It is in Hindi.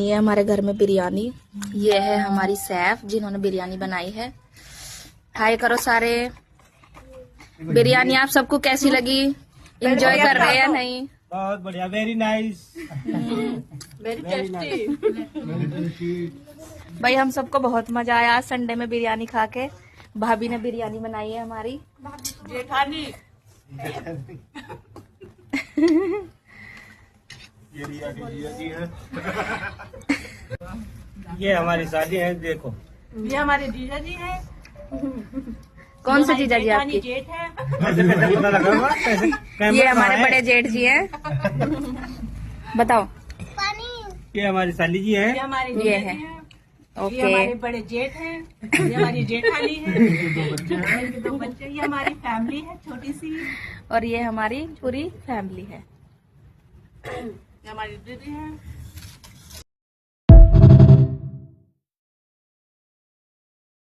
ये हमारे घर में बिरयानी। ये है हमारी सैफ जिन्होंने बिरयानी बनाई है। हाय करो सारे। बिरयानी आप सबको कैसी लगी? एंजॉय कर रहे हैं या नहीं? बहुत बढ़िया, वेरी नाइस, वेरी टेस्टी। भाई हम सबको बहुत मजा आया संडे में बिरयानी खा के। भाभी ने बिरयानी बनाई है हमारी जेठानी। ये हमारी शादी है, देखो ये हमारे जीजा जी हैं। कौन से जीजा जी आपकी? जेठ है। पता लगा हुआ? ये हमारे बड़े जेठ जी हैं। बताओ। ये हमारी साली जी है। ये हमारे ये जीजा है। जी हैं। ये ओके। हमारे बड़े जेठ हैं। ये हमारी जेठानी है। इनके 2 बच्चे। ये हमारी फैमिली है छोटी सी। और ये हमारी पूरी फैमिली है। ये हमारी दीदी है।